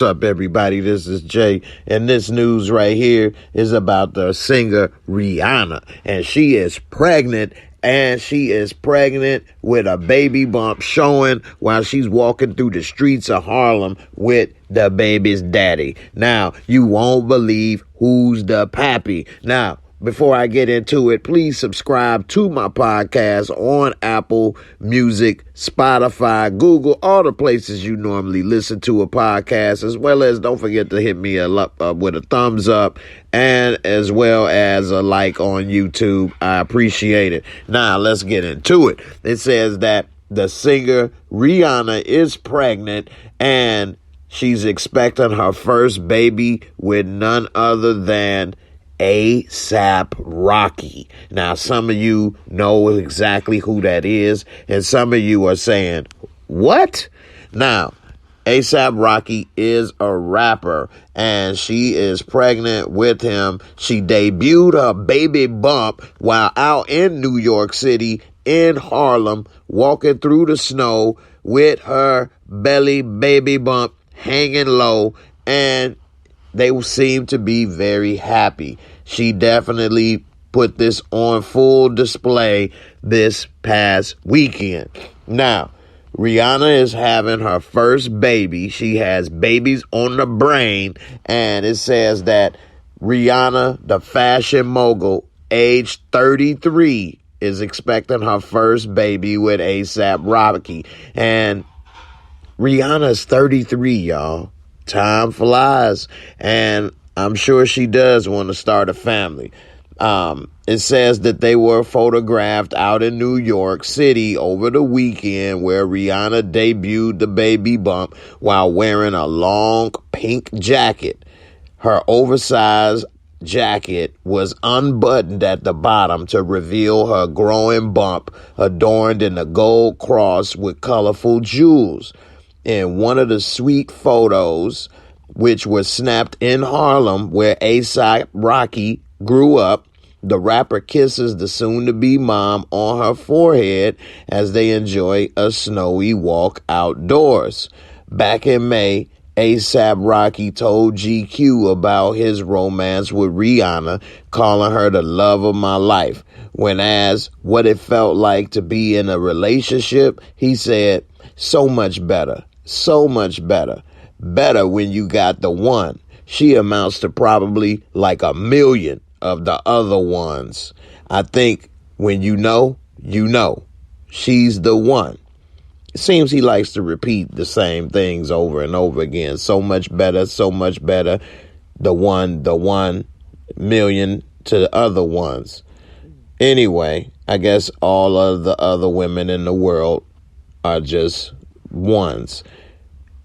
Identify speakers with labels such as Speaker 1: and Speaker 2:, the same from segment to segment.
Speaker 1: What's up, everybody? This is Jay, and this news right here is about the singer Rihanna, and she is pregnant, with a baby bump showing while she's walking through the streets of Harlem with the baby's daddy. Now, you won't believe who's the pappy. Now, before I get into it, please subscribe to my podcast on Apple Music, Spotify, Google, all the places you normally listen to a podcast, as well as don't forget to hit me up with a thumbs up and as well as a like on YouTube. I appreciate it. Now, let's get into it. It says that the singer Rihanna is pregnant and she's expecting her first baby with none other than APROCKY. Now, some of you know exactly who that is, and some of you are saying, what? Now, APROCKY is a rapper, and she is pregnant with him. She debuted her baby bump while out in New York City, in Harlem, walking through the snow with her baby bump hanging low, and they seem to be very happy. She definitely put this on full display this past weekend. Now, Rihanna is having her first baby. She has babies on the brain, and it says that Rihanna, the fashion mogul, age 33, is expecting her first baby with APROCKY. And Rihanna's 33, y'all. Time flies, and I'm sure she does want to start a family. It says that they were photographed out in New York City over the weekend where Rihanna debuted the baby bump while wearing a long pink jacket. Her oversized jacket was unbuttoned at the bottom to reveal her growing bump, adorned in a gold cross with colorful jewels. In one of the sweet photos, which was snapped in Harlem, where APROCKY grew up, the rapper kisses the soon-to-be mom on her forehead as they enjoy a snowy walk outdoors. Back in May, APROCKY told GQ about his romance with Rihanna, calling her the love of my life. When asked what it felt like to be in a relationship, he said, so much better. So much better. Better when you got the one. She amounts to probably like a million of the other ones. I think when you know, you know. She's the one. It seems he likes to repeat the same things over and over again. So much better, so much better. The one million to the other ones. Anyway, I guess all of the other women in the world are just ones.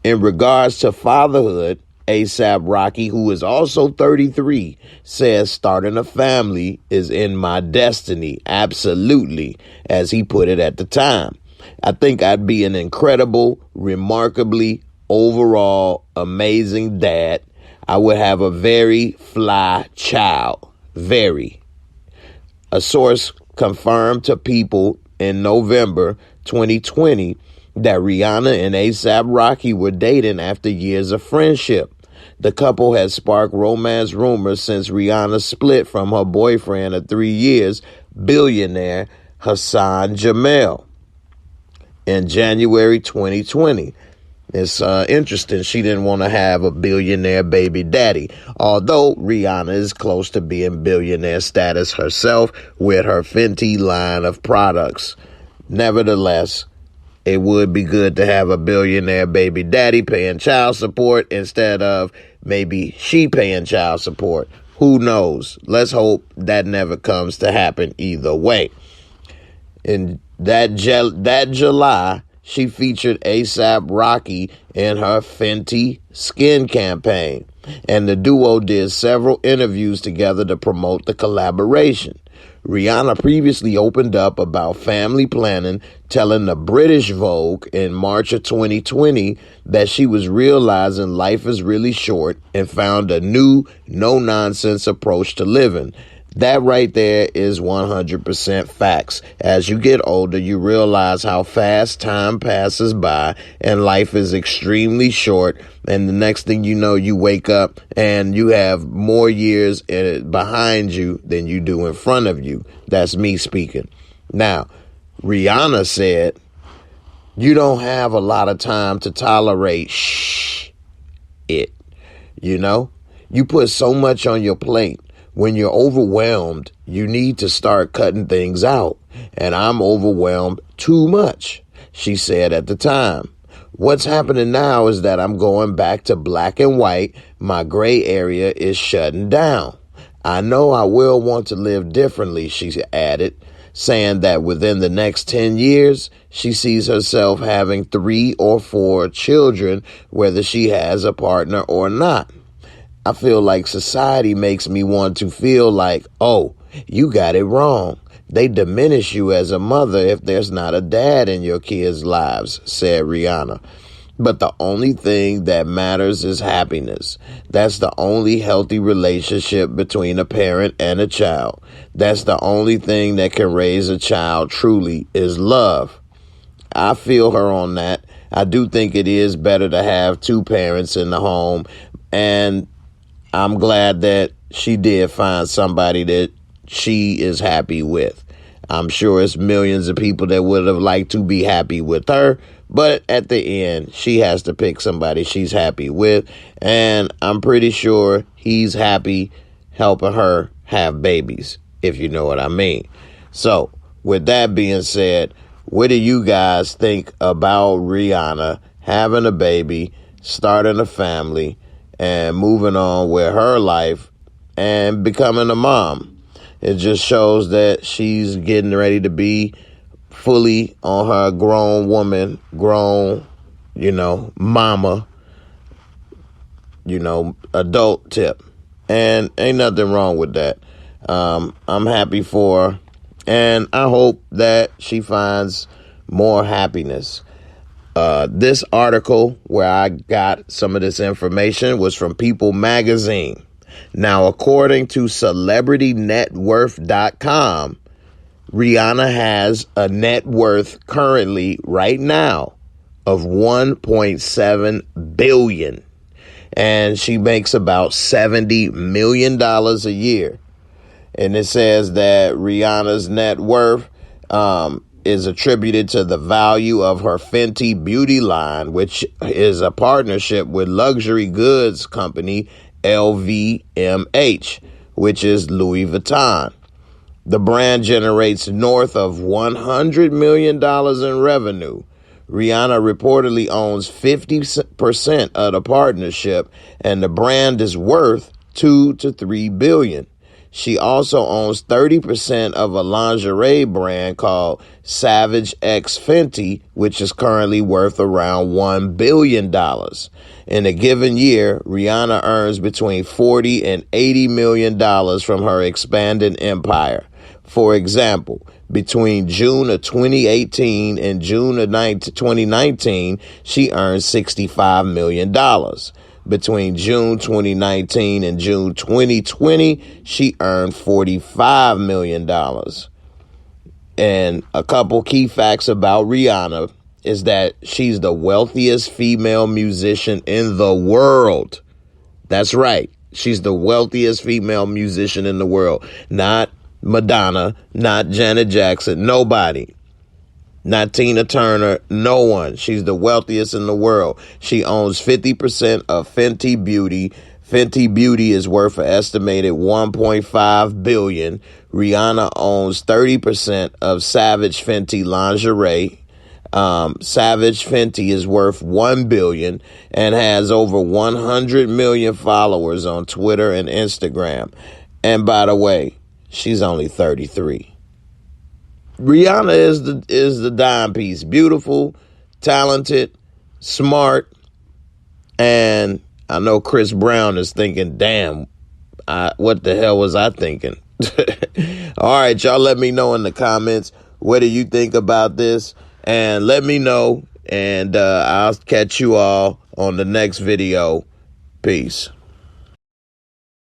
Speaker 1: In regards to fatherhood, APROCKY, who is also 33, says starting a family is in my destiny. Absolutely, as he put it at the time. I think I'd be an incredible, remarkably, overall, amazing dad. I would have a very fly child. Very. A source confirmed to People in November 2020 that Rihanna and APROCKY were dating after years of friendship. The couple has sparked romance rumors since Rihanna split from her boyfriend of 3 years, billionaire Hassan Jameel, in January 2020. It's interesting. She didn't want to have a billionaire baby daddy, although Rihanna is close to being billionaire status herself with her Fenty line of products. Nevertheless, it would be good to have a billionaire baby daddy paying child support instead of maybe she paying child support. Who knows? Let's hope that never comes to happen either way. In that July, she featured APROCKY in her Fenty skin campaign, and the duo did several interviews together to promote the collaboration. Rihanna previously opened up about family planning, telling the British Vogue in March of 2020 that she was realizing life is really short and found a new, no-nonsense approach to living. That right there is 100% facts. As you get older, you realize how fast time passes by and life is extremely short. And the next thing you know, you wake up and you have more years behind you than you do in front of you. That's me speaking. Now, Rihanna said, you don't have a lot of time to tolerate it. You know, you put so much on your plate. When you're overwhelmed, you need to start cutting things out. And I'm overwhelmed too much, she said at the time. What's happening now is that I'm going back to black and white. My gray area is shutting down. I know I will want to live differently, she added, saying that within the next 10 years, she sees herself having 3 or 4 children, whether she has a partner or not. I feel like society makes me want to feel like, oh, you got it wrong. They diminish you as a mother if there's not a dad in your kids' lives, said Rihanna. But the only thing that matters is happiness. That's the only healthy relationship between a parent and a child. That's the only thing that can raise a child truly is love. I feel her on that. I do think it is better to have 2 parents in the home, and I'm glad that she did find somebody that she is happy with. I'm sure it's millions of people that would have liked to be happy with her, but at the end, she has to pick somebody she's happy with, and I'm pretty sure he's happy helping her have babies, if you know what I mean. So, with that being said, what do you guys think about Rihanna having a baby, starting a family, and moving on with her life and becoming a mom? It just shows that she's getting ready to be fully on her grown woman, mama, adult tip. And ain't nothing wrong with that. I'm happy for her, and I hope that she finds more happiness. This article where I got some of this information was from People magazine. Now, according to CelebrityNetWorth.com, Rihanna has a net worth currently right now of $1.7 billion. And she makes about $70 million a year. And it says that Rihanna's net worth is attributed to the value of her Fenty Beauty line, which is a partnership with luxury goods company LVMH, which is Louis Vuitton. The brand generates north of $100 million in revenue. Rihanna reportedly owns 50% of the partnership, and the brand is worth $2 to $3 billion. She also owns 30% of a lingerie brand called Savage X Fenty, which is currently worth around $1 billion. In a given year, Rihanna earns between $40 and $80 million from her expanding empire. For example, between June of 2018 and June of 2019, she earned $65 million. Between June 2019 and June 2020, she earned $45 million. And a couple key facts about Rihanna is that she's the wealthiest female musician in the world. That's right. She's the wealthiest female musician in the world. Not Madonna, not Janet Jackson, nobody. Not Tina Turner, no one. She's the wealthiest in the world. She owns 50% of Fenty Beauty. Fenty Beauty is worth an estimated $1.5 billion. Rihanna owns 30% of Savage Fenty lingerie. Savage Fenty is worth $1 billion and has over 100 million followers on Twitter and Instagram. And by the way, she's only 33. Rihanna is the dime piece. Beautiful, talented, smart, and I know Chris Brown is thinking, damn, what the hell was I thinking? All right, y'all let me know in the comments, what do you think about this? And let me know, and I'll catch you all on the next video. Peace.